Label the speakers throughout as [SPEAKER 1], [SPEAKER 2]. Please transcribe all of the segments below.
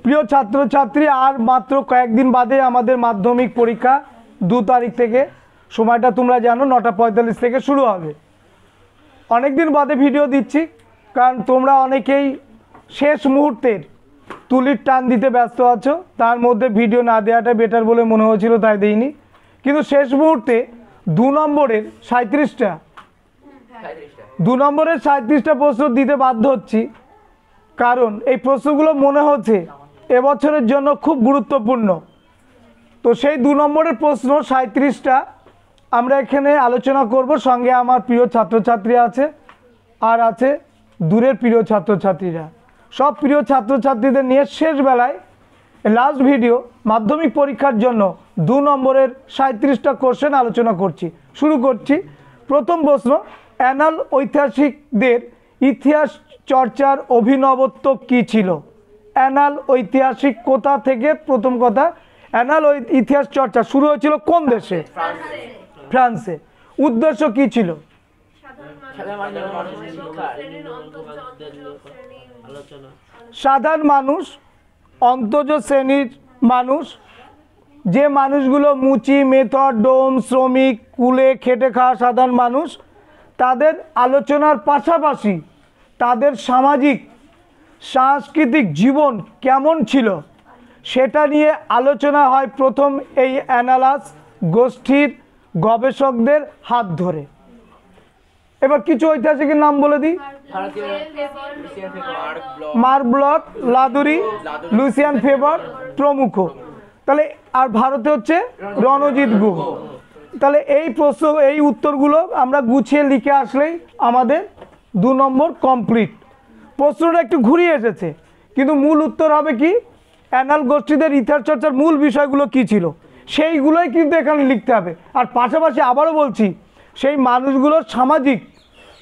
[SPEAKER 1] প্রিয় ছাত্রছাত্রী, আর মাত্র কয়েকদিন বাদে আমাদের মাধ্যমিক পরীক্ষা 2 তারিখ থেকে। সময়টা তোমরা জানো 9:45 থেকে শুরু হবে। অনেক দিন বাদে ভিডিও দিচ্ছি, কারণ তোমরা অনেকেই শেষ মুহূর্তের তুলির টান দিতে ব্যস্ত আছো। তার মধ্যে ভিডিও না দেওয়াটা বেটার বলে মনে হয়েছিল, তাই দিইনি। কিন্তু শেষ মুহূর্তে 2 নম্বরের 37টা প্রশ্ন দিতে বাধ্য হচ্ছি, কারণ এই প্রশ্নগুলো মনে হচ্ছে এবছরের জন্য খুব গুরুত্বপূর্ণ। তো সেই 2 নম্বরের প্রশ্ন 37টা আমরা এখানে আলোচনা করব। সঙ্গে আমার প্রিয় ছাত্রছাত্রী আছে, আর আছে দূরের প্রিয় ছাত্রছাত্রীরা। সব প্রিয় ছাত্রছাত্রীদের নিয়ে শেষ বেলায় লাস্ট ভিডিও মাধ্যমিক পরীক্ষার জন্য 2 নম্বরের 37টা কোশ্চেন আলোচনা করছি। শুরু করছি। প্রথম প্রশ্ন, অ্যানাল ঐতিহাসিকদের ইতিহাস চর্চার অভিনবত্ব কী ছিল? অ্যানাল ঐতিহাসিক কোথা থেকে? প্রথম কথা, অ্যানাল ইতিহাস চর্চা শুরু হয়েছিল কোন দেশে? ফ্রান্সে। উদ্দেশ্য কী ছিল? সাধারণ মানুষ, অন্তজ শ্রেণীর মানুষ, যে মানুষগুলো মুচি, মেথড, ডোম, শ্রমিক, কুলে খেটে খাওয়া সাধারণ মানুষ, তাদের আলোচনার পাশাপাশি তাদের সামাজিক সাংস্কৃতিক জীবন কেমন ছিল সেটা নিয়ে আলোচনা হয় প্রথম এই অ্যানালাস গোষ্ঠীর গবেষকদের হাত ধরে। এবার কিছু ঐতিহাসিকের নাম বলে দিই। Marc Bloch, Ladurie, Lucien Febvre প্রমুখ। তাহলে আর ভারতে হচ্ছে রণজিৎ গুহ। তাহলে এই প্রশ্ন, এই উত্তরগুলো আমরা গুছিয়ে লিখে আসলেই আমাদের 2 নম্বর কমপ্লিট। প্রশ্নটা একটু ঘুরিয়ে এসেছে, কিন্তু মূল উত্তর হবে কি? অ্যানাল গোষ্ঠীদের ইতিহাস চর্চার মূল বিষয়গুলো কি ছিল সেইগুলোই কিন্তু এখানে লিখতে হবে। আর পাশাপাশি আবারও বলছি, সেই মানুষগুলোর সামাজিক,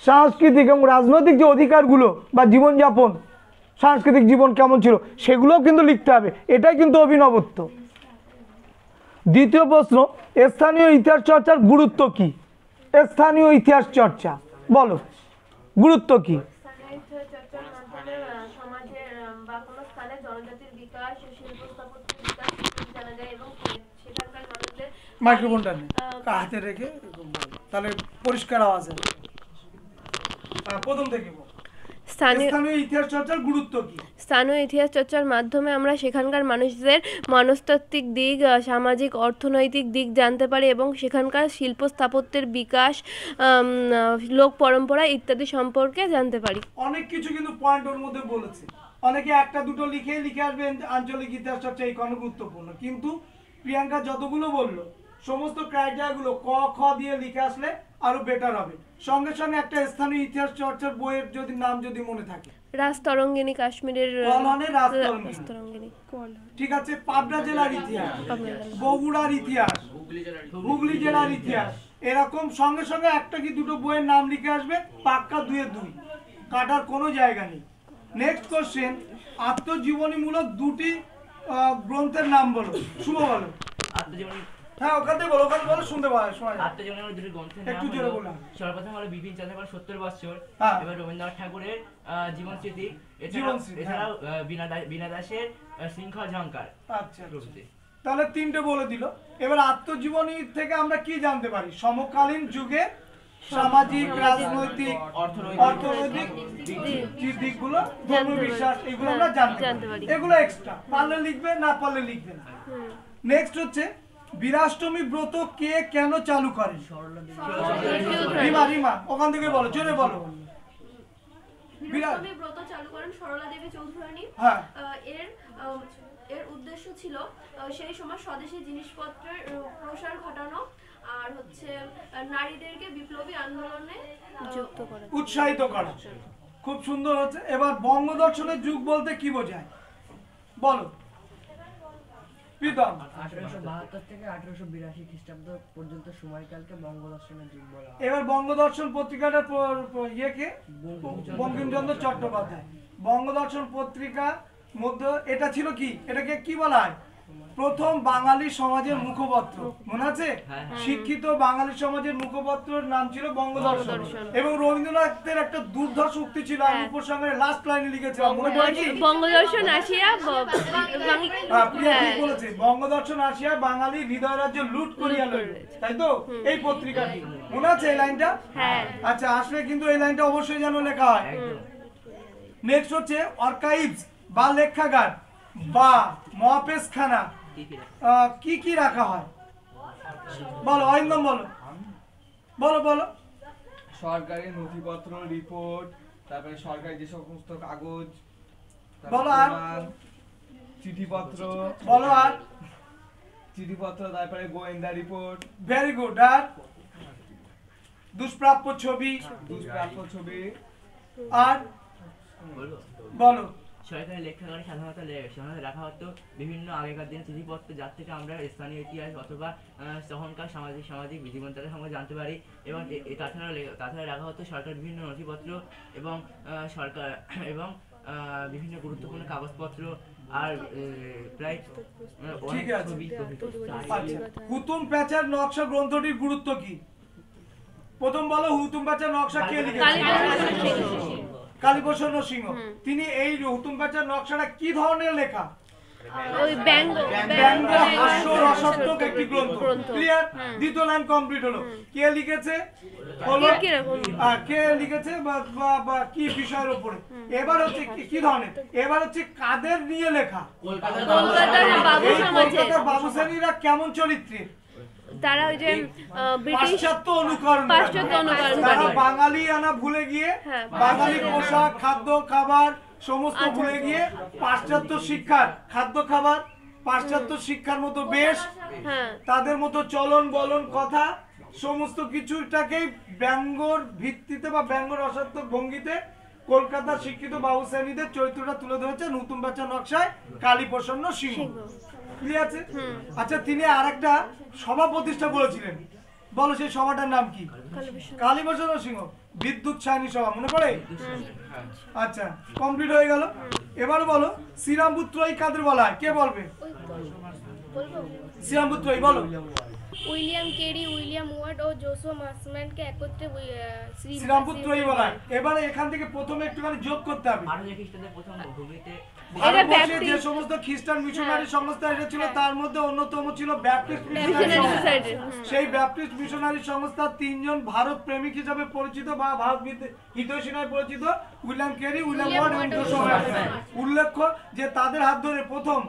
[SPEAKER 1] সাংস্কৃতিক এবং রাজনৈতিক যে অধিকারগুলো বা জীবনযাপন, সাংস্কৃতিক জীবন কেমন ছিল সেগুলোও কিন্তু লিখতে হবে। এটাই কিন্তু অভিনবত্ব। দ্বিতীয় প্রশ্ন, স্থানীয় ইতিহাস চর্চার গুরুত্ব কি? স্থানীয় ইতিহাস চর্চা বলো, গুরুত্ব কি? মাইক্রোফোনটা হাতে রেখে তাহলে পরিষ্কার আওয়াজ হবে। প্রথম থেকে স্থানীয় ইতিহাস চর্চার গুরুত্ব কি?
[SPEAKER 2] স্থানীয় ইতিহাস চর্চার মাধ্যমে আমরা সেখানকার মানুষদের মনস্তাত্ত্বিক দিক, সামাজিক, অর্থনৈতিক দিক জানতে পারি এবং সেখানকার শিল্প স্থাপত্যের বিকাশ, লোক পরম্পরা ইত্যাদি সম্পর্কে জানতে পারি।
[SPEAKER 1] অনেক কিছু কিন্তু পয়েন্ট ওর মধ্যে বলেছে। অনেকে একটা দুটো লিখে আসবেন আঞ্চলিক ইতিহাস চর্চা এই কারণে গুরুত্বপূর্ণ, কিন্তু প্রিয়াঙ্কা যতগুলো বললো সমস্ত ক্রাইটেরিয়াগুলো ক খ দিয়ে লিখে আসলে আরো বেটার হবে। সঙ্গে সঙ্গে একটা স্থানীয় ইতিহাস চর্চার বইয়ের যদি নাম যদি মনে থাকে,
[SPEAKER 2] রাজতরঙ্গিনী, কাশ্মীরের
[SPEAKER 1] রাজতরঙ্গিনী, ঠিক আছে, পাবনা জেলার ইতিহাস, বগুড়ার ইতিহাস, হুগলি জেলার ইতিহাস, এরকম সঙ্গে সঙ্গে একটা কি দুটো বইয়ের নাম লিখে আসবে, পাক্কা 2-এ 2, কাটার কোনো জায়গা নেই। নেক্সট কোশ্চেন, আত্মজীবনীমূলক 2টি গ্রন্থের নাম বলো। শুভ বলো।
[SPEAKER 3] আত্মজীবনী,
[SPEAKER 1] হ্যাঁ ওখান থেকে বলো, ওখানে বলো, শুনতে পাওয়া শোনা যায়।
[SPEAKER 3] আত্মজীবনীর 2টি গ্রন্থের নাম
[SPEAKER 1] একটু জোরে বলো।
[SPEAKER 3] সর্বপ্রথম হলো বিপিন চন্দ্র 70 বছর, এবার রবীন্দ্রনাথ ঠাকুরের জীবন স্মৃতি, এছাড়াও বীণা দাসের শৃঙ্খল ঝঙ্কার।
[SPEAKER 1] আচ্ছা, তাহলে 3টে বলে দিল। এবার আত্মজীবনী থেকে আমরা কি জানতে পারি? সমকালীন যুগে সামাজিক, রাজনৈতিক, অর্থনৈতিক দিকগুলো, ধর্মবিশ্বাস, এগুলো আমরা জানতে পারি। এগুলো এক্সট্রা, পারলে লিখবে, না পারলে লিখবে না। নেক্সট হচ্ছে বীরাষ্টমী ব্রত কে কেন চালু করেন? রিমা ওখান থেকে বলো, জোরে বলো।
[SPEAKER 4] বীরাষ্টমী ব্রত চালু করেন সরলা দেবী চৌধুরানী। এর উদ্দেশ্য ছিল সেই সময় স্বদেশী জিনিসপত্রের প্রসার ঘটানো আর হচ্ছে নারীদেরকে বিপ্লবী আন্দোলনে যুক্ত করা,
[SPEAKER 1] উৎসাহিত করা। খুব সুন্দর হচ্ছে। এবার বঙ্গদর্শনের যুগ বলতে কি বোঝায় বলো।
[SPEAKER 5] 1872 থেকে 1882 খ্রিস্টাব্দ পর্যন্ত সময়কালকে বঙ্গদর্শনের যুগ বলা হয়।
[SPEAKER 1] এবার বঙ্গদর্শন পত্রিকাটার ইয়েকে বঙ্কিমচন্দ্র চট্টোপাধ্যায়। বঙ্গদর্শন পত্রিকা মধ্যে এটা ছিল কি, এটাকে কি বলা হয়? প্রথম বাঙালি সমাজের মুখপত্র মনে আছে?
[SPEAKER 3] হ্যাঁ।
[SPEAKER 1] শিক্ষিত বাঙালি সমাজের মুখপত্রের নাম ছিল বঙ্গদর্শন। এবং রবীন্দ্রনাথের একটা দুর্ধর্ষ উক্তি ছিল, আমি উপসংহারে লাস্ট লাইনে লিখেছিলাম, মনে পড়ে কি?
[SPEAKER 2] বঙ্গদর্শন আসিয়া
[SPEAKER 1] প্রিয়া ঠিক বলেছে, বঙ্গদর্শন আসিয়া বাঙালি হৃদয় রাজ্য লুট করিয়া লইল, তাই তো? এই পত্রিকাটি মনে আছে এই লাইনটা?
[SPEAKER 2] হ্যাঁ।
[SPEAKER 1] আচ্ছা, আসলে কিন্তু এই লাইনটা অবশ্যই যেন লেখা হয়। নেক্সট হচ্ছে আর্কাইভস বা লেখাগার বা মহাপেশখানা কি কি রাখা হয়? বলো অরিন্দম, বলো বলো বলো।
[SPEAKER 6] সরকারি নথিপত্র, রিপোর্ট, তারপরে সরকারি যে সমস্ত কাগজ,
[SPEAKER 1] বলো আর।
[SPEAKER 6] চিঠিপত্র,
[SPEAKER 1] বলো আর।
[SPEAKER 6] চিঠিপত্র, তারপরে গোয়েন্দা রিপোর্ট।
[SPEAKER 1] Very good. আর দুষ্প্রাপ্য ছবি,
[SPEAKER 6] দুষ্প্রাপ্য ছবি।
[SPEAKER 1] আর
[SPEAKER 3] বলো।
[SPEAKER 1] বলো।
[SPEAKER 3] সরকারি লেখাগারে সাধারণত রাখা হতো বিভিন্ন আগেকার দিনের চিঠিপত্র, যার থেকে আমরা স্থানীয় ইতিহাস অথবা তখনকার সামাজিক বিধিবদ্ধতার সম্পর্কে জানতে পারি। এবং তাছাড়া রাখা হতো সরকার বিভিন্ন নথিপত্র এবং সরকার এবং বিভিন্ন গুরুত্বপূর্ণ কাগজপত্র আর প্রায়
[SPEAKER 1] ঠিক আছে।
[SPEAKER 3] ছবি।
[SPEAKER 1] আচ্ছা, হুতুম প্যাঁচার নকশা গ্রন্থটির গুরুত্ব কি? প্রথম বলো, হুতুম প্যাঁচার নকশা কে লিখেছেন? কালীপ্রসন্ন সিংহ। তিনি এই হুতুম প্যাঁচার নকশাটা কি ধরনের লেখা?
[SPEAKER 2] ওই ব্যঙ্গ
[SPEAKER 1] হাস্য রসাত্মক একটি গ্রন্থ। ক্লিয়ার? দ্বিতীয় লাইন কমপ্লিট হলো। কে লিখেছে? হলো কে লিখেছে বা কি বিষয়ের উপরে? এবার হচ্ছে কি ধরনের? এবার হচ্ছে কাদের নিয়ে লেখা? কলকাতার বাবু শ্রেণীরা কেমন চরিত্রের?
[SPEAKER 2] তারা ওই যে ব্রিটিশ
[SPEAKER 1] পাশ্চাত্য অনুকরণ, তারা বাঙালি আনা ভুলে গিয়ে বাঙালি পোশাক, খাদ্য খাবার সমস্ত ভুলে গিয়ে পাশ্চাত্য শিক্ষার, খাদ্য খাবার পাশ্চাত্য শিক্ষার মতো বেশ, তাদের মতো চলন বলন কথা সমস্ত কিছুটাকেই ব্যঙ্গর ভিত্তিতে বা ব্যঙ্গ রসাত্মক ভঙ্গিতে কলকাতার শিক্ষিত বাবু শ্রেণীদের চরিত্রটা তুলে ধরেছে নুতুন বাচ্চা নকশায় কালীপ্রসন্ন সিংহ। ক্লিয়ার আছে? আচ্ছা, তিনি আরেকটা সভা প্রতিষ্ঠা করেছিলেন, বলো সেই সভাটার নাম কি? কালীপ্রসন্ন সিংহ বিদ্যুৎ সায়নী সভা, মনে পড়ে? আচ্ছা, কমপ্লিট হয়ে গেল। এবার বলো শ্রীরামপুত্রই কাদের বলা হয়? কে বলবে? শ্রীরামপুত্রই বলো।
[SPEAKER 7] উইলিয়াম কেরি, উইলিয়াম ওয়ার্ড ও জোসুয়া মার্সম্যানকে একত্রে
[SPEAKER 1] শ্রীরামপুত্রই বলা হয়। এবারে এখান থেকে প্রথমে একটুখানি যোগ করতে হবে।
[SPEAKER 3] প্রথম ভূমিতে
[SPEAKER 1] ভারতবর্ষে যে সমস্ত খ্রিস্টান মিশনারি সংস্থা এসেছিল তার মধ্যে অন্যতম ছিল ব্যাপটিস্ট মিশনারি সংস্থা। সেই ব্যাপটিস্ট মিশনারি সংস্থা তিনজন ভারত প্রেমিক হিসেবে পরিচিত বা ভারত হিতৈষী নামে পরিচিত, উইলিয়াম কেরি, উইলিয়াম ওয়ার্ড এবং জোসেফ মার্সম্যান। উল্লেখ্য যে তাদের হাত ধরে প্রথম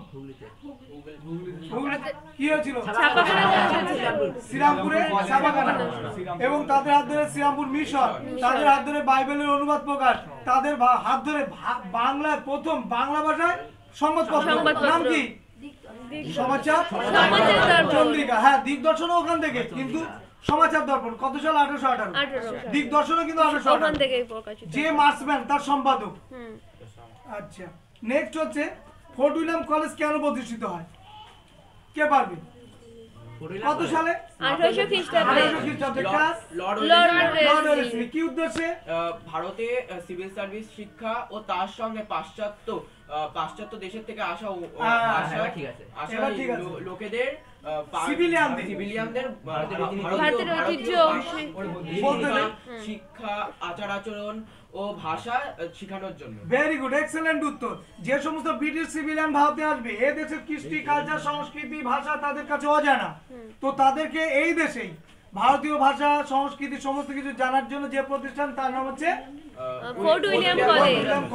[SPEAKER 1] কি হয়েছিল? শ্রীরামপুরে ছাপাখানা, এবং তাদের হাত ধরে শ্রীরামপুর মিশন, তাদের হাত ধরে বাইবেলের অনুবাদ প্রকাশ, তাদের হাত ধরে বাংলায় প্রথম বাংলা ভাষায় সংবাদপত্র, নাম কি? সমাচার চন্দ্রিকা। হ্যাঁ, দিগদর্শনও ওখান থেকে, কিন্তু সমাচার দর্পণ কত সাল? 1818। দিগদর্শনও কিন্তু 1818। যে মার্সম্যান তার সম্পাদক। আচ্ছা, নেক্সট হচ্ছে ফোর্ট উইলিয়াম কলেজ কেন প্রতিষ্ঠিত হয়? কে পারবে? কত সালে?
[SPEAKER 2] 1800 খ্রিস্টাব্দে।
[SPEAKER 1] লর্ড ওয়েলেসলি কি উদ্দেশ্যে?
[SPEAKER 8] ভারতে সিভিল সার্ভিস শিক্ষা ও তার সঙ্গে পাশ্চাত্য দেশের থেকে আসা লোকেদের, সিভিলিয়ানদের
[SPEAKER 2] ভারতের ঐতিহ্য,
[SPEAKER 8] শিক্ষা, আচার আচরণ ও ভাষা শেখানোর জন্য।
[SPEAKER 1] ভেরি গুড, এক্সেলেন্ট উত্তর। যে সমস্ত ব্রিটিশ সিভিলিয়ান ভারতে আসবে, এই দেশের কৃষ্টি, কালচার, সংস্কৃতি, ভাষা তাদের কাছে অজানা, তো তাদেরকে এই দেশেই ভারতীয় ভাষা, সংস্কৃতি সমস্ত কিছু জানার জন্য যে প্রতিষ্ঠান, তার নাম হচ্ছে
[SPEAKER 2] ফোর্ট উইলিয়াম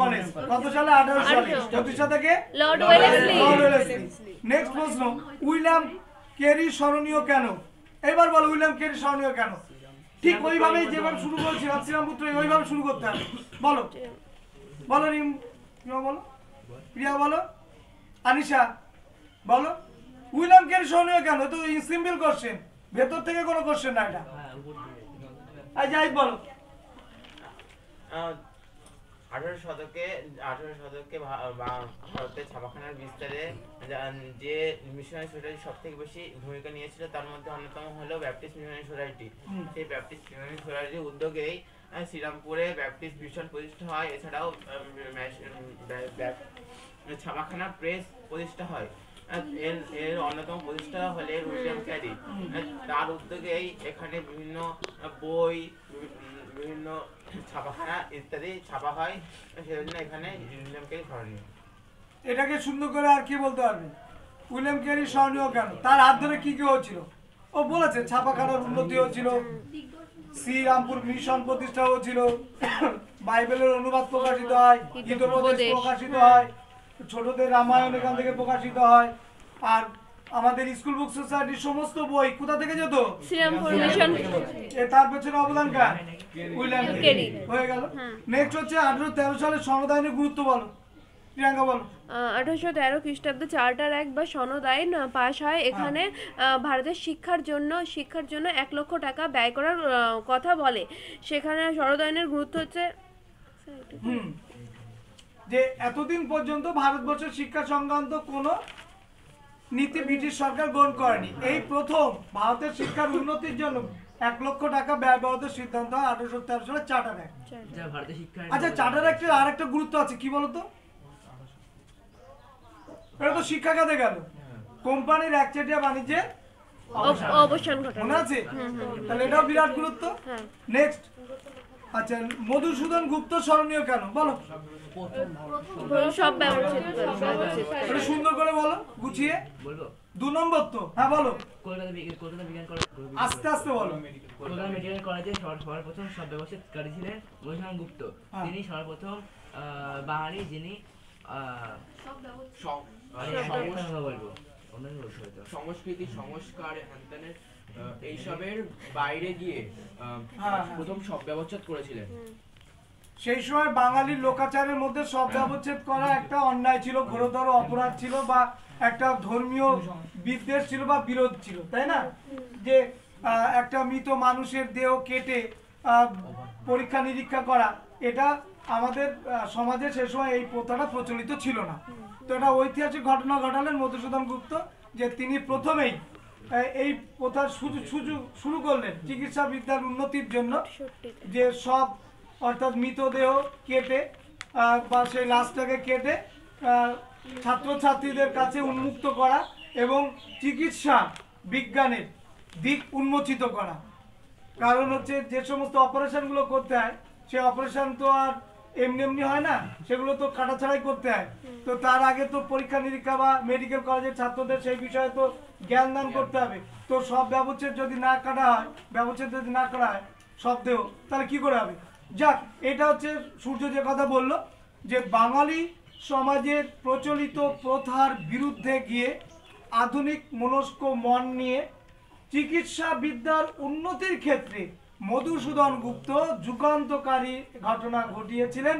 [SPEAKER 1] কলেজ। কত সালে? 1800 সালে। প্রতিষ্ঠা থেকে
[SPEAKER 2] লর্ড ওয়েলেসলি।
[SPEAKER 1] নেক্সট প্রশ্ন, উইলিয়াম কেরি স্মরণীয় কেন? এবার বলো উইলিয়াম কেরি স্মরণীয় কেন? ঠিক ওইভাবে যেভাবে শুরু করেছিলাম শ্রীরামপুত্র, ওইভাবে শুরু করতে হবে। বলো বলো রিম, বলো প্রিয়া, বলো আনিশা, বলো উইলিয়াম কেরি স্মরণীয় কেন? তো সিম্পল কোশ্চেন, ভেতর থেকে কোনো কোশ্চেন না এটা। যাই বলো।
[SPEAKER 9] 18 শতকে ভারতের ছাপাখানার বিস্তারে যে মিশনারি সোসাইটি সব থেকে বেশি ভূমিকা নিয়েছিল তার মধ্যে অন্যতম হলো ব্যাপটিস্ট মিশনারি সোসাইটি। সেই ব্যাপটিস্ট মিশনারি সোসাইটির উদ্যোগেই শ্রীরামপুরে ব্যাপটিস্ট মিশন প্রতিষ্ঠা হয়। এছাড়াও ছাপাখানা প্রেস প্রতিষ্ঠা হয়। এর অন্যতম প্রতিষ্ঠাতা হলেন উইলিয়াম ক্যারি। তার উদ্যোগেই এখানে বিভিন্ন বই, বিভিন্ন ছাপাখানা ইত্যাদি ছাপা হয়, সেজন্য এখানে উইলিয়াম ক্যারি স্মরণীয়।
[SPEAKER 1] এটাকে সুন্দর করে আর কি বলতে পারবে? উইলিয়াম ক্যারি স্মরণীয় কেন? তার হাত ধরে কি কি হচ্ছিল? ও বলেছে ছাপাখানার উন্নতি হচ্ছিল, শ্রীরামপুর মিশন প্রতিষ্ঠা হচ্ছিল, বাইবেলের অনুবাদ প্রকাশিত হয়, হিতোপদেশ প্রকাশিত হয়, ছোটদের রামায়ণ এখান থেকে প্রকাশিত হয়। আর আমাদের স্কুল বুক সোসাইটির সমস্ত বই কোথা থেকে যেত?
[SPEAKER 2] শ্রীরামপুর মিশন।
[SPEAKER 1] তার পেছনে অবদান কার? William carry. হয়ে গেল। নেক্সট হচ্ছে 1813 সালের সনদ আইনের গুরুত্ব বলো, প্রিয়াঙ্কা বলো।
[SPEAKER 2] 1813 খ্রিস্টাব্দে চার্টার অ্যাক্ট বা সনদ আইন পাশ হয়। এখানে ভারতের শিক্ষার জন্য 1 লক্ষ টাকা ব্যয় করার কথা বলে। সেখানে সনদ আইনের গুরুত্ব হচ্ছে
[SPEAKER 1] যে এতদিন পর্যন্ত ভারতবর্ষের শিক্ষা সংক্রান্ত কোনো নীতি ব্রিটিশ সরকার গ্রহণ করেনি। এই প্রথম ভারতের শিক্ষার উন্নতির জন্য 1 লক্ষ টাকা ব্যয় বরাদ্দের সিদ্ধান্ত হয় 1813 সালে চার্টার অ্যাক্ট। আচ্ছা, চার্টার অ্যাক্টের আর একটা গুরুত্ব আছে, কি বলতো? এটা তো শিক্ষা খাতে গেল। কোম্পানির একচেটিয়া বাণিজ্যে
[SPEAKER 2] অবসান ঘটানো,
[SPEAKER 1] মনে আছে? তাহলে এটাও বিরাট গুরুত্ব। নেক্সট, আচ্ছা, মধুসূদন গুপ্ত স্মরণীয় কেন বলো?
[SPEAKER 2] সব ব্যবচ্ছেদ,
[SPEAKER 1] এটা সুন্দর করে বলো, গুছিয়ে। 2 নম্বর তো, হ্যাঁ বলো,
[SPEAKER 3] কলকাতা বিজ্ঞান কলেজ,
[SPEAKER 1] আস্তে আস্তে বলো।
[SPEAKER 3] কলকাতা মেডিকেল কলেজে সর্বপ্রথম সব ব্যবচ্ছেদকারী ছিলেন মধুসূদন গুপ্ত। তিনি সর্বপ্রথম বাঙালি যিনি
[SPEAKER 8] সংস্কৃতি, সংস্কার, হ্যানত্যানের এইসবের বাইরে গিয়ে প্রথম সব ব্যবচ্ছেদ করেছিলেন।
[SPEAKER 1] সেই সময় বাঙালির লোকাচারের মধ্যে সব ব্যবচ্ছেদ করা একটা অন্যায় ছিল, ঘোরতর অপরাধ ছিল, বা একটা ধর্মীয় বিদ্বেষ ছিল বা বিরোধ ছিল, তাই না? যে একটা মৃত মানুষের দেহ কেটে পরীক্ষা নিরীক্ষা করা, এটা আমাদের সমাজে সে সময় এই প্রথাটা প্রচলিত ছিল না। তো এটা ঐতিহাসিক ঘটনা ঘটালেন মধুসূদন গুপ্ত, যে তিনি প্রথমেই এই প্রথা শুরু করলেন চিকিৎসা বিদ্যার উন্নতির জন্য, যে সব অর্থাৎ মৃতদেহ কেটে বা সেই লাশটাকে কেটে ছাত্রছাত্রীদের কাছে উন্মুক্ত করা এবং চিকিৎসা বিজ্ঞানের দিক উন্মোচিত করা। কারণ হচ্ছে যে সমস্ত অপারেশনগুলো করতে হয়, সেই অপারেশন তো আর এমনি এমনি হয় না, সেগুলো তো কাটাছাড়াই করতে হয়। তো তার আগে তো পরীক্ষা নিরীক্ষা বা মেডিকেল কলেজের ছাত্রদের সেই বিষয়ে তো জ্ঞান দান করতে হবে। তো সব ব্যবচ্ছেদ যদি না কাটা হয়, ব্যবচ্ছেদ যদি না করা হয় সব দেহ, তাহলে কি করে হবে? যাক, এটা হচ্ছে সূর্য যে কথা বলল, যে বাঙালি সমাজের প্রচলিত প্রথার বিরুদ্ধে গিয়ে আধুনিক মনস্ক মন নিয়ে চিকিৎসা বিদ্যার উন্নতির ক্ষেত্রে মধুসূদন গুপ্ত যুগান্তকারী ঘটনা ঘটিয়েছিলেন।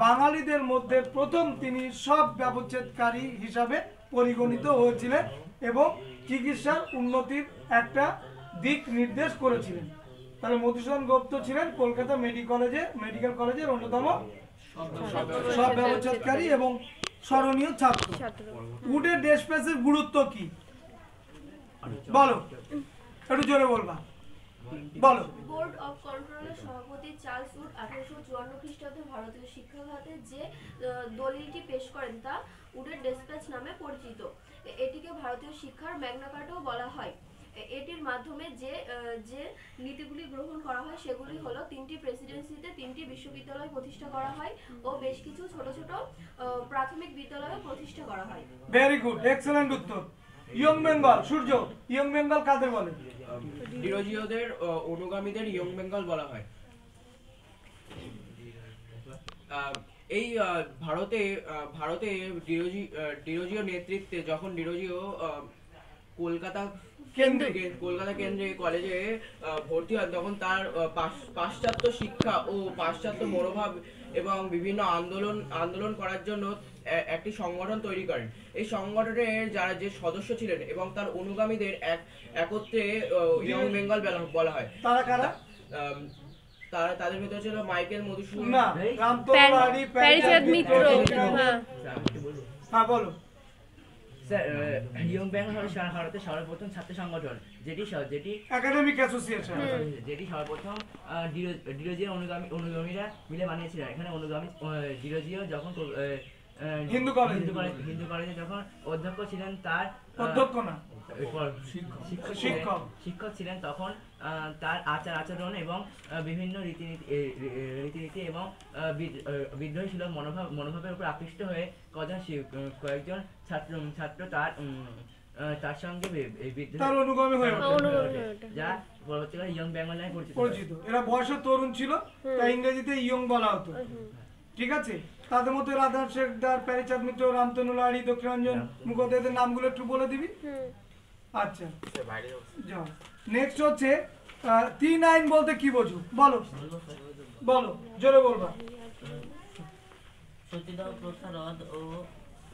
[SPEAKER 1] বাঙালিদের মধ্যে প্রথম তিনি সব ব্যবচ্ছেদকারী হিসাবে পরিগণিত হয়েছিলেন এবং চিকিৎসার উন্নতির একটা দিক নির্দেশ করেছিলেন। তাহলে মধুসূদন গুপ্ত ছিলেন কলকাতা মেডিকেল কলেজের অন্যতম সব ব্যবচ্ছেদকারী এবং স্মরণীয় ছাত্র। উডের ডেসপ্যাচের গুরুত্ব কি বলো, একটু জোরে বলবা, বলো।
[SPEAKER 4] বোর্ড অফ কন্ট্রোলের সভাপতি চার্লস উড 1854 খ্রিস্টাব্দে ভারতীয় শিক্ষা খাতে যে দলিলটি পেশ করেন তা উডের ডেসপ্যাচ নামে পরিচিত। এটিকে ভারতীয় শিক্ষার ম্যাগনা কার্টাও বলা হয়। এটির মাধ্যমে যে নীতিগুলি গ্রহণ করা হয় সেগুলি হলো 3টি প্রেসিডেন্সিতে 3টি বিশ্ববিদ্যালয় প্রতিষ্ঠা করা হয় ও বেশ কিছু ছোট ছোট প্রাথমিক বিদ্যালয় প্রতিষ্ঠা করা হয়।
[SPEAKER 1] ভেরি গুড, এক্সেলেন্ট উত্তর। ইয়ং বেঙ্গল, সূর্য, ইয়ং বেঙ্গল কাদের বলে?
[SPEAKER 8] ডিরোজিওদের অনুগামীদের ইয়ং বেঙ্গল বলা হয়। এই ভারতে ডিরোজিও নেতৃত্বে যখন ডিরোজিও কলকাতা কেন্দ্রে কলেজে ভর্তি হয়, তখন তার পাশ্চাত্য শিক্ষা ও পাশ্চাত্য মনোভাব এবং বিভিন্ন আন্দোলন করার জন্য একটি সংগঠন তৈরি করেন। এই সংগঠনের যারা যে সদস্য ছিলেন এবং তার অনুগামীদের একত্রে ইয়ং বেঙ্গল বলা হয়। তাদের ভিতরে ছিল মাইকেল মধুসূদন,
[SPEAKER 2] প্যারিচাঁদ মিত্র।
[SPEAKER 1] হ্যাঁ বলো।
[SPEAKER 3] ইয়ং বেঙ্গল হল ভারতের সর্বপ্রথম ছাত্র সংগঠন, যেটি
[SPEAKER 1] একাডেমিক অ্যাসোসিয়েশন,
[SPEAKER 3] যেটি সর্বপ্রথম ডিরোজিওর অনুগামীরা মিলে বানিয়েছিলেন। এখানে ডিরোজিও যখন
[SPEAKER 1] হিন্দু কলেজে।
[SPEAKER 3] হিন্দু কলেজে যখন অধ্যক্ষ ছিলেন তার
[SPEAKER 1] অধ্যক্ষ না,
[SPEAKER 3] শিক্ষক ছিলেন, তখন তার আচার আচরণ এবং বিভিন্ন রীতিনীতি এবং বিদ্রোহী ছিল মনোভাবের উপর আকৃষ্ট হয়ে কয়েকজন ছাত্র তার সঙ্গে
[SPEAKER 1] তার অনুগামী হয়ে
[SPEAKER 3] যা পরবর্তীকালে ইয়ং বেঙ্গল নামে
[SPEAKER 1] পরিচিত। এরা বয়সে তরুণ ছিল, তাই ইংরেজিতে ইয়ং বলা হতো। ঠিক আছে, তাদের মধ্যে রাধা শেখদার, প্যারিচাঁদ মিত্র, রামতনু লাহিড়ী, দক্ষিণরঞ্জন মুখোপাধ্যায়দের নামগুলো একটু বলে দিবি। আচ্ছা, যাও। নেক্সট হচ্ছে ত্রিনাইন বলতে কি বোঝো? বলো বলো, জোরে বলবা।
[SPEAKER 10] সতীদাহ প্রথা রদ ও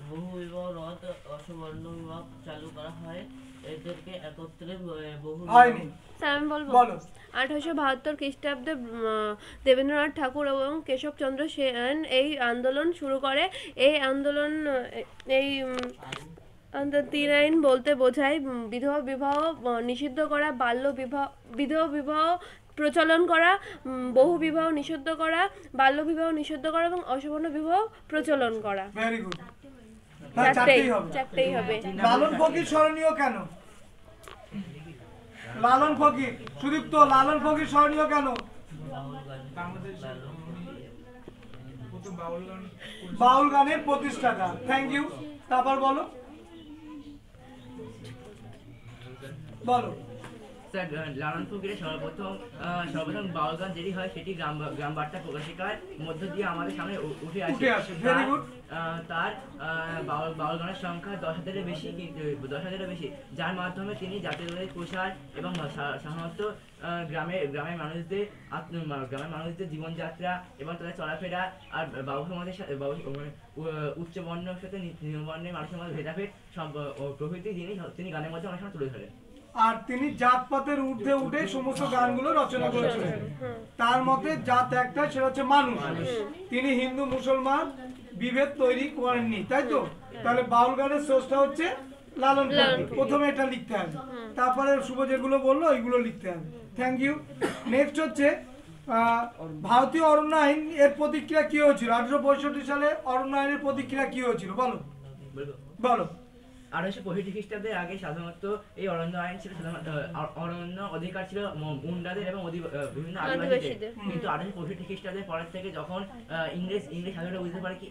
[SPEAKER 10] বহু বিবাহ রদ, অসবর্ণ বিবাহ চালু করা হয়, এদেরকে একত্রে বহু
[SPEAKER 1] হয়নি।
[SPEAKER 2] স্যার আমি বলবো।
[SPEAKER 1] বলো।
[SPEAKER 2] 1872 খ্রিস্টাব্দে দেবেন্দ্রনাথ ঠাকুর এবং কেশবচন্দ্র সেন এই আন্দোলন শুরু করে। এই আন্দোলন ত্রিনাইন বলতে বোঝায় বিধবা বিবাহ নিষিদ্ধ করা, বিধবা বিবাহ প্রচলন করা, বহু বিবাহ নিষিদ্ধ করা, বাল্য বিবাহ নিষিদ্ধ করা এবং অসবর্ণ বিবাহ প্রচলন করা।
[SPEAKER 1] Very good.
[SPEAKER 2] চারটেই হবে।
[SPEAKER 1] লালন ফকির স্মরণীয় কেন? লালন ফকির, সুদীপ্ত, লালন ফকির স্মরণীয় কেন? বাউল গানের প্রতিষ্ঠাতা। Thank you. তারপর বলো বলো।
[SPEAKER 3] স্যার, লালন ফকিরের সর্বপ্রথম বাউল গান যেটি হয় সেটি গ্রাম বার্তা প্রকাশিকার মধ্য দিয়ে আমাদের সামনে উঠে আসে।
[SPEAKER 1] Very good.
[SPEAKER 3] তার বাউল গানের সংখ্যা 10,000-এর বেশি, যার মাধ্যমে তিনি জাতীয়তাবাদী প্রসার এবং সাধারণত গ্রামের মানুষদের জীবনযাত্রা এবং তাদের চলাফেরা আর বাবু সমাজের সাথে উচ্চ বর্ণের সাথে নিম্নবর্ণের মানুষের মধ্যে ভেদাভেদ প্রভৃতি তিনি গানের মধ্যে অনেক সময় তুলে ধরেন।
[SPEAKER 1] আর তিনি জাতপাতের ঊর্ধ্বে উঠে সমস্ত গানগুলো রচনা করেছিলেন। তার মতে জাত একটা, সেটা হচ্ছে মানুষ। তিনি হিন্দু মুসলমান বিভেদ তৈরি করেননি, তাই তো? তাহলে বাউল গানের স্রষ্টা হচ্ছে লালন ফকির। প্রথমে এটা লিখতে হবে, তারপরে শুভ যেগুলো বললো ওইগুলো লিখতে হবে। Thank you. নেক্সট হচ্ছে ভারতীয় অরণ্য আইন এর প্রতিক্রিয়া কি হয়েছিল? 1865 সালে অরণ্য আইনের প্রতিক্রিয়া কি হয়েছিল? বলো বলো।
[SPEAKER 3] 1865 খ্রিস্টাব্দের আগে সাধারণত এই অরণ্য আইন ছিল অরণ্য অধিকার ছিল মুন্ডাদের এবং বিভিন্ন আদিবাসীদের। কিন্তু 1865 খ্রিস্টাব্দের পরের থেকে যখন ইংরেজ শাসকরা বুঝতে পারে কি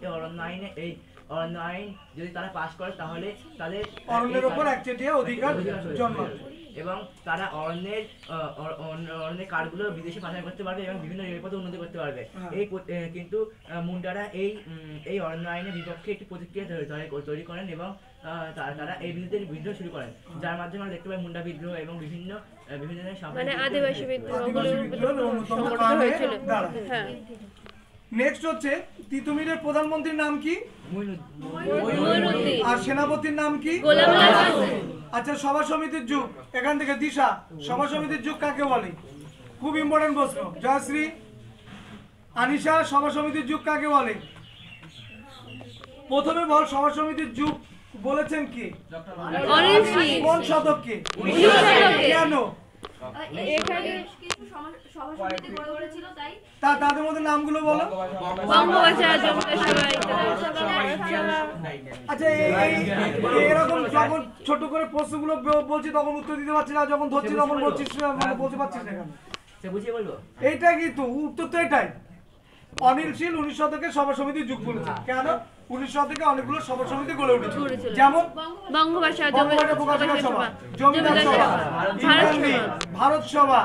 [SPEAKER 3] এই অরণ্য আইন যদি তারা পাস করে তাহলে তাদের
[SPEAKER 1] অরণ্যের উপর একচেটিয়া অধিকার জন্মাবে
[SPEAKER 3] এবং তারা অরণ্যের কাঠগুলো বিদেশে পাচার করতে পারবে এবং বিভিন্ন রেলপথে উন্নতি করতে পারবে। কিন্তু মুন্ডারা এই অরণ্য আইনের বিপক্ষে একটি প্রতিক্রিয়া তৈরি করেন এবং তারা এই বিদ্রোহ শুরু করেন, যার মাধ্যমে আমরা দেখতে পাই মুন্ডা বিদ্রোহ এবং বিভিন্ন
[SPEAKER 2] আদিবাসী বিদ্রোহ হয়েছিল। হ্যাঁ।
[SPEAKER 1] নেক্সট হচ্ছে তিতুমিরের প্রধানমন্ত্রীর নাম কি?
[SPEAKER 2] মঈনুদ্দিন।
[SPEAKER 1] আর সেনাপতির নাম কি?
[SPEAKER 2] গোলাম আলী।
[SPEAKER 1] আচ্ছা, সভা সমিতির যুগ, এখান থেকে দিশা, সভা সমিতির যুগ কাকে বলে? খুব ইম্পর্টেন্ট প্রশ্ন। জয়শ্রী, আনিশা, সভা সমিতির যুগ কাকে বলে? প্রথমে বল, সভা সমিতির যুগ বলেছেন কি? কোন শতকে? কেন? তাদের মধ্যে নামগুলো বলো। আচ্ছা, এরকম যখন ছোট করে প্রশ্নগুলো বলছি তখন উত্তর দিতে পারছি না, যখন ধরছি তখন বলছিস বলতে পারছিস না কেন? এইটাই কিন্তু উত্তর তো এটাই। অনিল শীল 19 শতকে সভা সমিতির যুগ বলেছে। কেন? 19 শতকে অনেকগুলো সভা সমিতি গড়ে উঠেছিল, যেমন
[SPEAKER 2] বঙ্গভাষা,
[SPEAKER 1] প্রকাশিকা সভা, জমিদার সভা, ভারত সভা,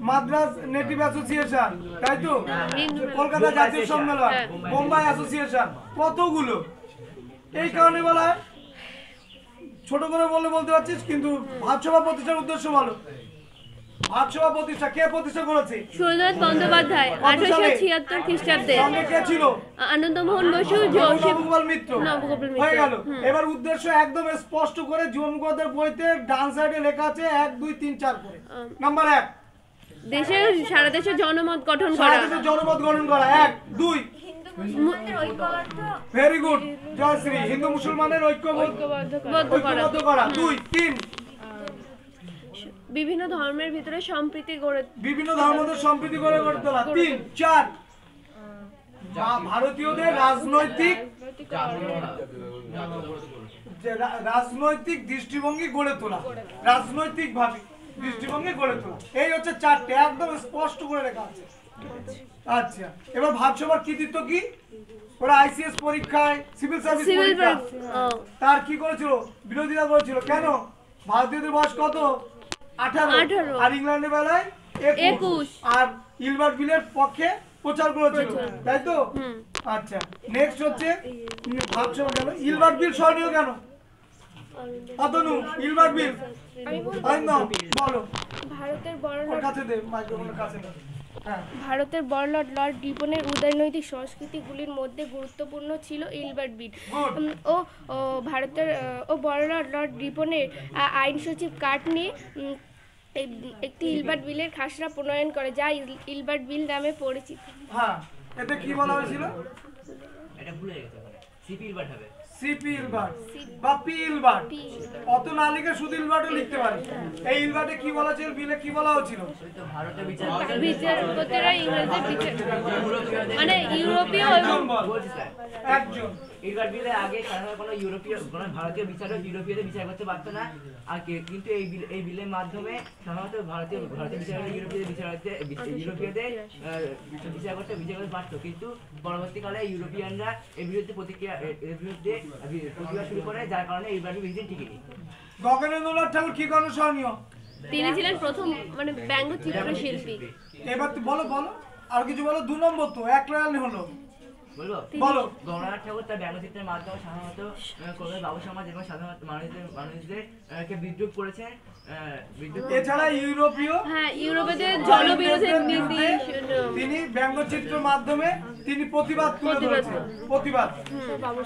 [SPEAKER 1] মাদ্রাস নেটিভ অ্যাসোসিয়েশন, তাই তো? কলকাতা জাতীয় সম্মেলন, বোম্বাই অ্যাসোসিয়েশন, কতগুলো। এই কারণে বলা ছোট করে বলতে পারছিস, কিন্তু ভারতসভা প্রতিষ্ঠার উদ্দেশ্য বলো। ভারতসভা প্রতিষ্ঠা কে প্রতিষ্ঠা করেছে?
[SPEAKER 2] সুরেন্দ্রনাথ বন্দ্যোপাধ্যায় 1876 খ্রিস্টাব্দে।
[SPEAKER 1] সঙ্গে কে ছিল?
[SPEAKER 2] আনন্দমোহন বসু,
[SPEAKER 1] নবগোপাল মিত্র। হয়ে গেল। এবার উদ্দেশ্য একদম স্পষ্ট করে জীবন মুখোপাধ্যায়ের বইতে ডান সাইডে লেখা আছে 1 2 3 4 করে। নাম্বার 1,
[SPEAKER 2] সারা দেশে জনমত গঠন করা।
[SPEAKER 1] 1 2 ভেরি গুড জয়শ্রী। হিন্দু মুসলমানের ঐক্যবদ্ধ করা। 2 3
[SPEAKER 2] বিভিন্ন ধর্মের ভিতরে সম্প্রীতি গড়ে
[SPEAKER 1] তোলা। 3 4 ভারতীয়দের রাজনৈতিক
[SPEAKER 7] রাজনৈতিক
[SPEAKER 1] যে রাজনৈতিক দৃষ্টিভঙ্গি গড়ে তোলা, রাজনৈতিক ভাবে দৃষ্টিভঙ্গি গড়ে তোলা, এই হচ্ছে চারটে, একদম স্পষ্ট করে লেখা আছে। আচ্ছা, এবার ভাবসভার কৃতিত্ব কি? ওরা আইসিএস পরীক্ষায় সিভিল সার্ভিস পরীক্ষা তার কি করেছিল? বিরোধিতা করেছিল। কেন? ভারতীয়দের বয়স কত? 18, আর ইংল্যান্ডের বেলায় 21, আর ইলবার্ট বিলের পক্ষে প্রচার করেছিল, তাই তো? আচ্ছা, নেক্সট হচ্ছে ভাবসভা গেল। ইলবার্ট বিল স্মরণীয় কেন? অতনু, ইলবার্ট বিল বলো।
[SPEAKER 7] ভারতের বড়
[SPEAKER 1] কাছে দে, মাইক্রোফোনের কাছে দে।
[SPEAKER 7] ভারতের বড়লর্ড লর্ড রিপনের উদয়নৈতিক সংস্কৃতিগুলির মধ্যে গুরুত্বপূর্ণ ছিল ইলবার্ট বিল ও ভারতের বড়লর্ড লর্ড রিপনের আইন সচিব কাটনি একটি ইলবার্ট বিলের খাসড়া প্রণয়ন করে, যা ইলবার্ট বিল নামে পরিচিত।
[SPEAKER 1] হ্যাঁ, এটা কি বলা হয়েছিল?
[SPEAKER 3] এটা ভুলে গেছে, সিপি ইলবার্ট হবে,
[SPEAKER 1] সিপি ইলবার্ট বা পি ইলবার্ট। অত না লিখে শুধু ইলবার্টও লিখতে পারি। এই ইলবার্টে কি বলা ছিল? বিলে কি বলা হয়েছিল?
[SPEAKER 3] ভারতের
[SPEAKER 2] বিচারপতিরা ইংরেজদের বিচার মানে ইউরোপীয়
[SPEAKER 1] একজন।
[SPEAKER 3] ইলবার্ট বিলে আগে সাধারণত কোনো ইউরোপীয় কোনো ভারতীয় বিচারক ইউরোপীয়দের বিচার করতে পারতো না, আর কিন্তু এই বিলের মাধ্যমে সাধারণত ভারতীয় বিচারক ইউরোপীয়দের ইউরোপীয়দের বিচার করতে পারতো, কিন্তু পরবর্তীকালে ইউরোপিয়ানরা এর বিরুদ্ধে প্রতিবাদ শুরু করে, যার কারণে ইলবার্ট বিল টিকেনি।
[SPEAKER 1] গগনেন্দ্রনাথ ঠাকুর কি কারণে স্মরণীয়?
[SPEAKER 2] তিনি ছিলেন প্রথম মানে ব্যঙ্গচিত্র শিল্পী।
[SPEAKER 1] এবার বলো বলো, আর কিছু বলো। 2 নম্বর তো এক লাইন হলো,
[SPEAKER 3] বলো। গগনেন্দ্রনাথ ঠাকুর তার ব্যঙ্গচিত্রের মাধ্যমে সাধারণত কলকাতার বাবু সমাজ এবং সাধারণ মানুষদেরকে বিদ্রুপ করেছেন।
[SPEAKER 1] এছাড়া
[SPEAKER 2] ইউরোপীয়দের জনবিরোধী নীতি
[SPEAKER 1] তিনি ব্যঙ্গচিত্রের মাধ্যমে তিনি প্রতিবাদ তুলে ধরেছেন। প্রতিবাদ,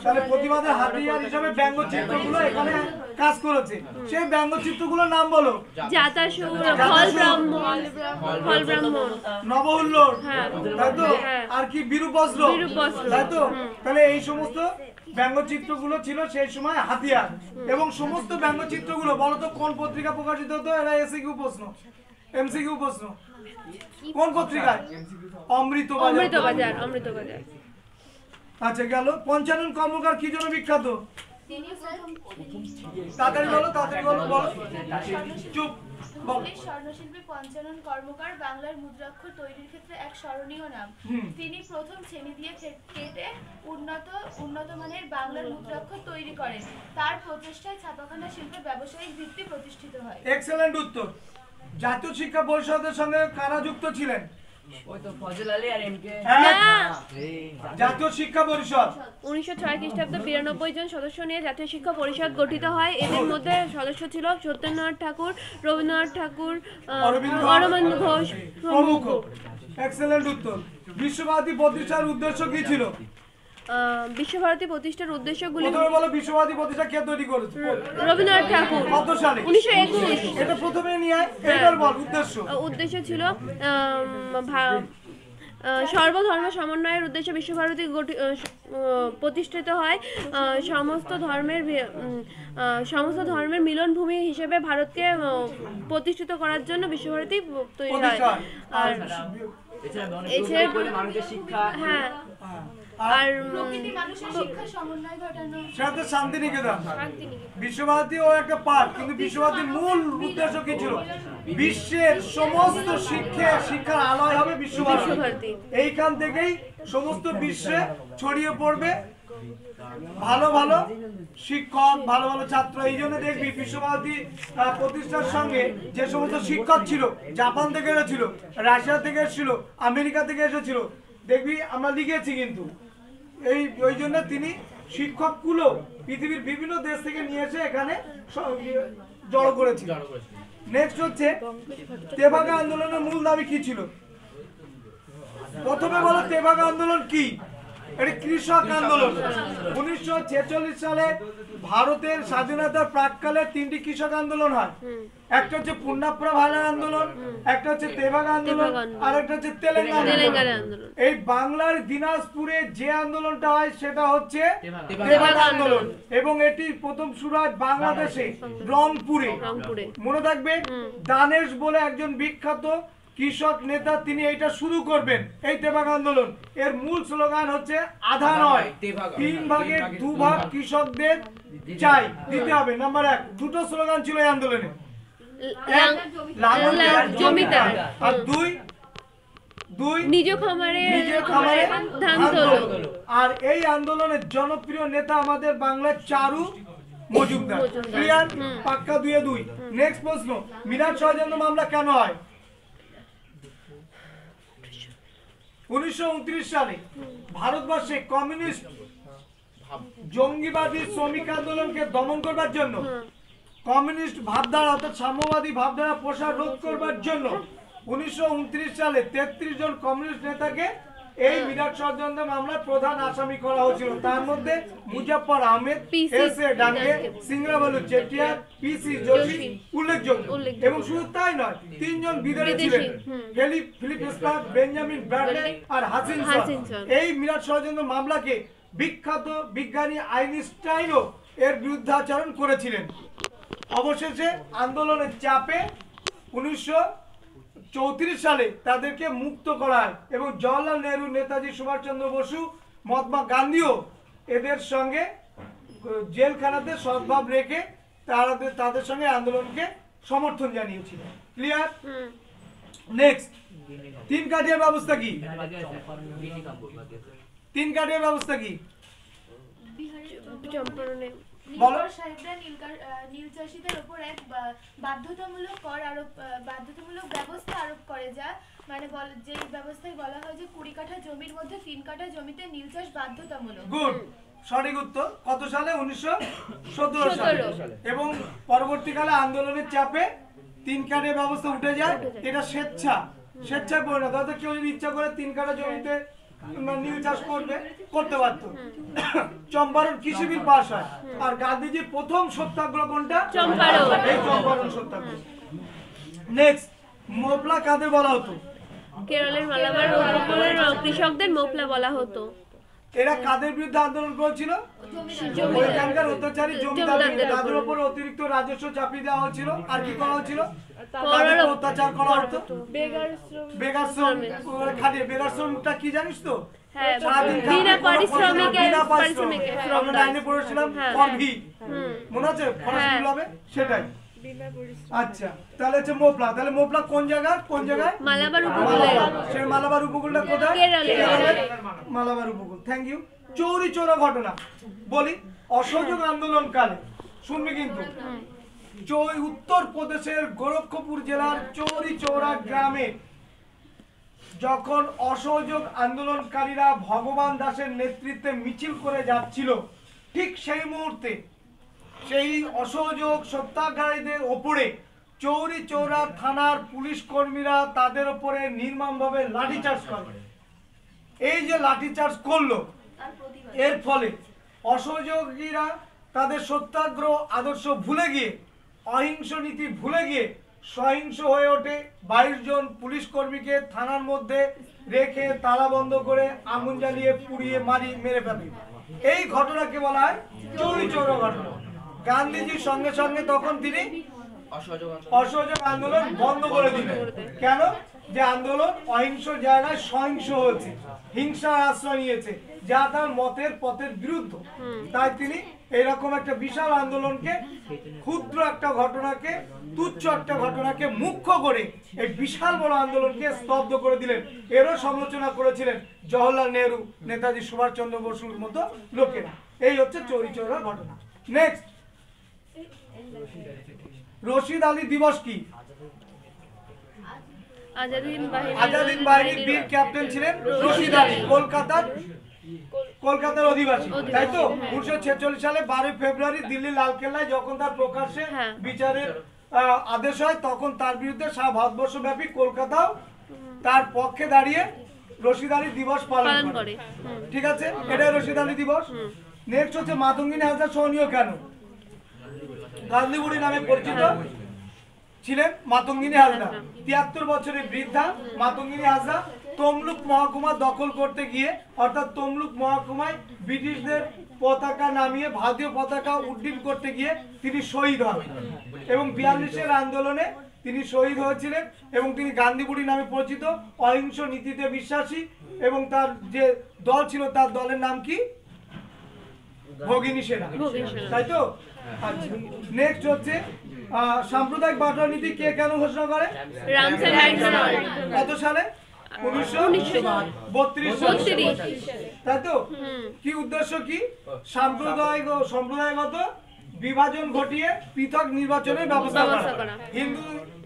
[SPEAKER 1] তাহলে প্রতিবাদের হাতিয়ার হিসেবে ব্যঙ্গচিত্রগুলো এখানে কাজ করেছে। সেই ব্যঙ্গচিত্রগুলোর নাম বলো।
[SPEAKER 2] জাতাসুর, ফল ব্রাহ্মণ,
[SPEAKER 1] নবহুল্লোড়, তাই তো? আর কি বিরূপস্ত্র, তাই তো? তাহলে এই সমস্ত ব্যঙ্গচিত্রগুলো ছিল সেই সময় হাতিয়ার। এবং সমস্ত ব্যঙ্গচিত্রগুলো বলতো কোন পত্রিকা প্রকাশিত হতো? এরা এসিকিউ প্রশ্ন, এমসিকিউ প্রশ্ন। কোন পত্রিকায়? অমৃতবাজার। আচ্ছা, গেল। পঞ্চানন কর্মকার কি জন্য বিখ্যাত? তাড়াতাড়ি বলো, তাড়াতাড়ি বলো, বলো। চুপ,
[SPEAKER 11] স্বর্ণশিল্পী পঞ্চানন কর্মকার বাংলার মুদ্রাক্ষর তৈরির ক্ষেত্রে এক স্মরণীয় নাম। তিনি প্রথম শ্রেণী দিয়ে কেটে উন্নত মানের বাংলার মুদ্রাক্ষর তৈরি করেন। তার প্রচেষ্টায় ছাপাখানা শিল্পের ব্যবসায়িক ভিত্তি প্রতিষ্ঠিত হয়।
[SPEAKER 1] এক্সেলেন্ট উত্তর। জাতীয় শিক্ষা পরিষদের সঙ্গে কারা যুক্ত ছিলেন?
[SPEAKER 5] ওই তো ফজল আলী আর এমকে।
[SPEAKER 1] জাতীয় শিক্ষা পরিষদ
[SPEAKER 2] 1906 খ্রিস্টাব্দে 92 জন সদস্য নিয়ে জাতীয় শিক্ষা পরিষদ গঠিত হয়। এদের মধ্যে সদস্য ছিল সত্যেন্দ্রনাথ ঠাকুর, রবীন্দ্রনাথ ঠাকুর, অরবিন্দ ঘোষ প্রমুখ।
[SPEAKER 1] এক্সেলেন্ট উত্তর। বিশ্বভারতী প্রতিষ্ঠার উদ্দেশ্য কি ছিল?
[SPEAKER 2] বিশ্বভারতী প্রতিষ্ঠার উদ্দেশ্যগুলি
[SPEAKER 1] প্রথমে বলো, বিশ্বভারতী প্রতিষ্ঠা কে তৈরি করেছে?
[SPEAKER 2] রবীন্দ্রনাথ ঠাকুর।
[SPEAKER 1] কত সালে?
[SPEAKER 2] 1921।
[SPEAKER 1] এটা প্রথমে নিয়ে এবার বল উদ্দেশ্য।
[SPEAKER 2] উদ্দেশ্য ছিল সর্বধর্ম সমন্বয়ের উদ্দেশ্যে বিশ্বভারতী প্রতিষ্ঠিত হয়। সমস্ত ধর্মের মিলনভূমি হিসেবে ভারতকে প্রতিষ্ঠিত করার জন্য বিশ্বভারতী তৈরি হয়। আর
[SPEAKER 3] মানুষের শিক্ষা,
[SPEAKER 2] হ্যাঁ,
[SPEAKER 11] আর প্রকৃতি মানুষের শিক্ষা সমন্বয় ঘটানো,
[SPEAKER 1] সেটা শান্তিনিকেতন। বিশ্বভারতী ও একটা পার্ট, কিন্তু বিশ্বভারতীর মূল উদ্দেশ্য কি ছিল? বিশ্বের সমস্ত শিক্ষার আলয় হবে বিশ্বভারতী। এইখান থেকেই সমস্ত বিশ্বে ছড়িয়ে পড়বে ভালো ভালো শিক্ষক, ভালো ভালো ছাত্র। এই জন্য দেখবি বিশ্বভারতী প্রতিষ্ঠার সঙ্গে যে সমস্ত শিক্ষক ছিল, জাপান থেকে এসেছিল, রাশিয়া থেকে এসেছিল, আমেরিকা থেকে এসেছিল, দেখবি আমরা লিখেছি কিন্তু। ওই জন্য তিনি শিক্ষকগুলো পৃথিবীর বিভিন্ন দেশ থেকে নিয়ে এসে এখানে জড়ো করেছিল। নেক্সট হচ্ছে তেভাগা আন্দোলনের মূল দাবি কি ছিল? প্রথমে বলো তেভাগা আন্দোলন কি? এটি কৃষক আন্দোলন। 1946 সালে ভারতের স্বাধীনতার প্রাককালে 3টি কৃষক আন্দোলন হয়। একটা হচ্ছে পুন্নাপ্রা ভাইলার আন্দোলন, একটা হচ্ছে তেভাগা আন্দোলন, আর একটা হচ্ছে তেলেঙ্গানা আন্দোলন। এই বাংলার দিনাজপুরে যে আন্দোলনটা হয় সেটা হচ্ছে তেভাগা আন্দোলন, এবং এটি প্রথম শুরু হয় বাংলাদেশে রংপুরে। মনে থাকবে, দানেশ বলে একজন বিখ্যাত কৃষক নেতা তিনি এইটা শুরু করবেন, এই তেভাগ আন্দোলন। এর মূল স্লোগান হচ্ছে আধা নয় 3 ভাগের 2 ভাগ কৃষকদের চাই, দিতে হবে। নাম্বার 1, দুটো স্লোগান ছিল এই আন্দোলনে, জমিদার, আর দুই
[SPEAKER 2] নিজ খামারে ধান তোলো।
[SPEAKER 1] আর এই আন্দোলনের জনপ্রিয় নেতা আমাদের বাংলার চারু মজুমদার। ক্লিয়ার? পাক্কা 2-2। নেক্সট প্রশ্ন, মিরাট ষড়যন্ত্র মামলা কেন হয়? 1929 সালে ভারতবর্ষে কমিউনিস্ট জঙ্গিবাদী শ্রমিক আন্দোলনকে দমন করবার জন্য, কমিউনিস্ট ভাবধারা অর্থাৎ সাম্যবাদী ভাবধারা প্রসার রোধ করবার জন্য 1929 সালে 33 জন কমিউনিস্ট নেতাকে এই মিরাট ষড়যন্ত্র মামলার প্রধান আসামি করা হয়েছিল। তার মধ্যে মুজাফফর আহমেদ, এস.এ. ডাঙ্গে, সিংরাবালু চেটিয়ার, পি.সি. যোশী উল্লেখযোগ্য। এবং শুধু তাই নয়, 3 জন বিদেশি ছিলেন, ফিলিপ স্পার্ক, বেঞ্জামিন ব্র্যাডলি আর হাচিনসন। এই মিরাট ষড়যন্ত্র মামলাকে বিখ্যাত বিজ্ঞানী আইনস্টাইনও এর বিরুদ্ধাচরণ করেছিলেন। অবশেষে আন্দোলনের চাপে 1934 সালে তাদেরকে মুক্ত করা হয় এবং জওহরলাল নেহরু, নেতাজি সুভাষচন্দ্র বসু, মহাত্মা গান্ধীও এদের সঙ্গে জেলখানাতে সদ্ভাব রেখে তাদের সঙ্গে আন্দোলনকে সমর্থন জানিয়েছিল। ক্লিয়ার? নেক্সট, 3 কাঠিয়ার ব্যবস্থা কি? 3 কাঠিয়ার ব্যবস্থা কি?
[SPEAKER 11] নীলকর সাহেবরা নীল চাষীদের উপর এক বাধ্যতামূলক ব্যবস্থা আরোপ করে, যা মানে যে ব্যবস্থায় বলা হয় যে 20 কাঠা জমির মধ্যে 3 কাঠা জমিতে নীল চাষ বাধ্যতামূলক।
[SPEAKER 1] গুড, সঠিক উত্তর। কত সালে? 1917 সালে। এবং পরবর্তীকালে আন্দোলনের চাপে 3 কাঠার ব্যবস্থা উঠে যায়। এটা স্বেচ্ছা করে না, তাতে কেউ যদি ইচ্ছা করে 3 কাঠা জমিতে নীল চাষ করতে পারতো। চম্পারণ কৃষি বিল পাস হয়। আর গান্ধীজির প্রথম সত্যাগ্রহ কোনটা? এই চম্পারণ সত্যাগ্রহ। নেক্সট, মোপলা কাদের বলা হতো?
[SPEAKER 2] কেরলের মালাবার উপকূলের কৃষকদের মোপলা বলা হতো।
[SPEAKER 1] এরা কাদের বিরুদ্ধে আন্দোলন করেছিল? ওইখানকার অত্যাচারী জমিদারদের, তাদের উপর অতিরিক্ত রাজস্ব চাপিয়ে দেওয়া হয়েছিল। আর কি করা হয়েছিল? তাদের অত্যাচার করা হতো। বেকার শ্রম খাটিয়ে, বেকার শ্রমটা কি জানিস তো?
[SPEAKER 2] বিনা পারিশ্রমিকে,
[SPEAKER 1] আমরা লাইনে পড়েছিলাম ফরভি, মনে আছে? ফরাসি বিপ্লবে সেটাই। আচ্ছা, তাহলে হচ্ছে মোপলা। তাহলে মোপলা কোন জায়গায়? মালাবার উপকূলে। সেই মালাবার উপকূলটা কোথায়? কেরলের মালাবার উপকূল। Thank you. চৌরি চৌরা ঘটনা বলি। অসহযোগ আন্দোলনকালে শুনবি কিন্তু, উত্তর প্রদেশের গোরক্ষপুর জেলার চৌরি চৌরা গ্রামে যখন অসহযোগ আন্দোলনকারীরা ভগবান দাসের নেতৃত্বে মিছিল করে যাচ্ছিল, ঠিক সেই মুহূর্তে সেই অসহযোগ সত্যাগ্রহীদের ওপরে চৌরি চৌরা থানার পুলিশ কর্মীরা তাদের ওপরে নির্মমভাবে লাঠিচার্জ করে। এই যে লাঠিচার্জ করলো, এর ফলে অসহযোগীরা তাদের সত্যাগ্রহ আদর্শ ভুলে গিয়ে, অহিংস নীতি ভুলে গিয়ে সহিংস হয়ে ওঠে। 22 জন পুলিশ কর্মীকে থানার মধ্যে রেখে তালা বন্ধ করে আগুন জ্বালিয়ে পুড়িয়ে মেরে ফেলে। এই ঘটনাকে বলা হয় চৌরি চৌরা ঘটনা। গান্ধীজির সঙ্গে সঙ্গে তখন তিনি অসহযোগ আন্দোলন বন্ধ করে দিলেন। কেন? যে আন্দোলন অহিংস জায়গায় সহিংস হয়েছে, হিংসার আশ্রয় নিয়েছে, যা তার মতের পথের বিরুদ্ধ। তাই তিনি এরকম একটা বিশাল আন্দোলনকে, ক্ষুদ্র একটা ঘটনাকে, তুচ্ছ একটা ঘটনাকে মুখ্য করে এই বিশাল বড় আন্দোলনকে স্তব্ধ করে দিলেন। এরও সমালোচনা করেছিলেন জওহরলাল নেহরু, নেতাজি সুভাষচন্দ্র বসুর মতো লোকেরা। এই হচ্ছে চৌরি চৌরা ঘটনা। নেক্সট, রশিদ আলী দিবস কি? আজাদ বাহিনীর বীর ক্যাপ্টেন ছিলেন রশিদ আলী, কলকাতার অধিবাসী, তাই তো? 1946 সালে 12 ফেব্রুয়ারি দিল্লি লালকেল্লায় যখন তার প্রকাশ্যে বিচারের আদেশ হয়, তখন তার বিরুদ্ধে সারা ভারতবর্ষব্যাপী কলকাতাও তার পক্ষে দাঁড়িয়ে রশিদ আলী দিবস পালন করে। ঠিক আছে, এটাই রশিদ আলী দিবস। নেক্সট হচ্ছে মাতঙ্গিনী হাজরা সহনীয় কেন? গান্ধী বুড়ি নামে পরিচিত ছিলেন মাতঙ্গিনী হাজরা। 73 বছরের বৃদ্ধা মাতঙ্গিনী হাজরা তমলুক মহকুমা দখল করতে গিয়ে অর্থাৎ তমলুক মহকুমায় ব্রিটিশদের পতাকা নামিয়ে ভারতীয় পতাকা উড্ডীন করতে গিয়ে তিনি শহীদ হন এবং 42-এর আন্দোলনে তিনি শহীদ হয়েছিলেন এবং তিনি গান্ধী বুড়ি নামে পরিচিত, অহিংস নীতিতে বিশ্বাসী এবং তার যে দল ছিল তার দলের নাম কি? ভগিনী সেনা, তাই তো? আচ্ছা, নেক্সট হচ্ছে সাম্প্রদায়িক বাটোয়ারা নীতি কে কেন ঘোষণা করে?
[SPEAKER 2] রামসে ম্যাকডোনাল্ড।
[SPEAKER 1] কত সালে? 1932 তাই তো? কি উদ্দেশ্য কি? সম্প্রদায়গত বিভাজন ঘটিয়ে পৃথক নির্বাচনের ব্যবস্থা করা। হিন্দু,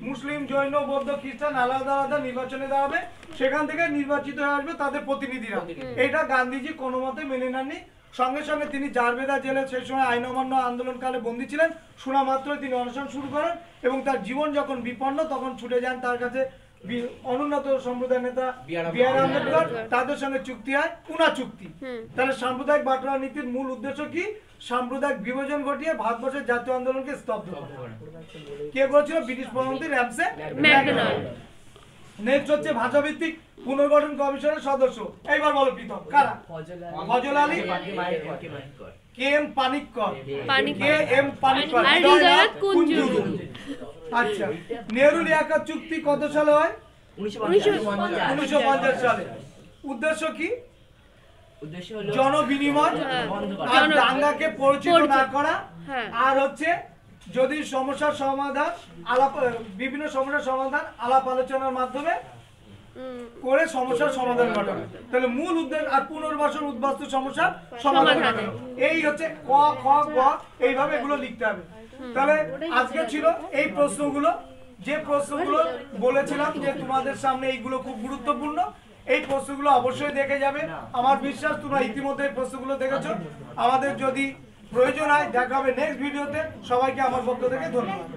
[SPEAKER 1] মুসলিম, জৈন, বৌদ্ধ, খ্রিস্টান আলাদা আলাদা নির্বাচনে দাঁড়াবে, সেখান থেকে নির্বাচিত হয়ে আসবে তাদের প্রতিনিধিরা। এটা গান্ধীজি কোনো মতে মেনে নেননি। সঙ্গে সঙ্গে তিনি জারবেদা জেলে সেই সময় আইন অমান্য আন্দোলনকালে বন্দী ছিলেন, শোনা মাত্রই তিনি অনশন শুরু করেন এবং তার জীবন যখন বিপন্ন তখন ছুটে যান তার কাছে অনুন্নত সম্প্রদায় নেতা বি.আর. আম্বেদকর, তাদের সঙ্গে চুক্তি হয় পুনা চুক্তি। তাহলে সাম্প্রদায়িক বাটোয়ারা নীতির মূল উদ্দেশ্য কি? সাম্প্রদায়িক বিভাজন ঘটিয়ে ভারতবর্ষের জাতীয় আন্দোলনকে স্তব্ধ করা। কে করেছিল? ব্রিটিশ প্রধানমন্ত্রী রামসে ম্যাকডোনাল্ড। নেক্সট হচ্ছে ভাষাভিত্তিক পুনর্গঠন কমিশনের সদস্য। এইবার বলো প্রীতম কারা? ফজল আলী, কে এম পানিক্কর, আচ্ছা। নেহরু লিয়াকত চুক্তি কত সালে হয়? 1950 সালে। উদ্দেশ্য কি? জনবিনিময় আর দাঙ্গাকে পরিচিত না করা, আর হচ্ছে যদি সমস্যার সমাধান বিভিন্ন সমস্যার সমাধান আলাপ আলোচনার মাধ্যমে করে সমস্যার সমাধান ঘটানো। তাহলে মূল উদ্দেশ্য আর পুনর্বাসন উদ্বাস্তু সমস্যার সমাধান ঘটানো। এই হচ্ছে ক খ গ, এইভাবে এগুলো লিখতে হবে। তাহলে আজকে ছিল এই প্রশ্নগুলো, যে প্রশ্নগুলো বলেছিলাম যে তোমাদের সামনে এইগুলো খুব গুরুত্বপূর্ণ। এই প্রশ্নগুলো অবশ্যই দেখে যাবে। আমার বিশ্বাস তোমরা ইতিমধ্যে এই প্রশ্নগুলো দেখেছো। আমাদের যদি প্রয়োজন হয় দেখা হবে নেক্সট ভিডিওতে। সবাইকে আমার পক্ষ থেকে ধন্যবাদ।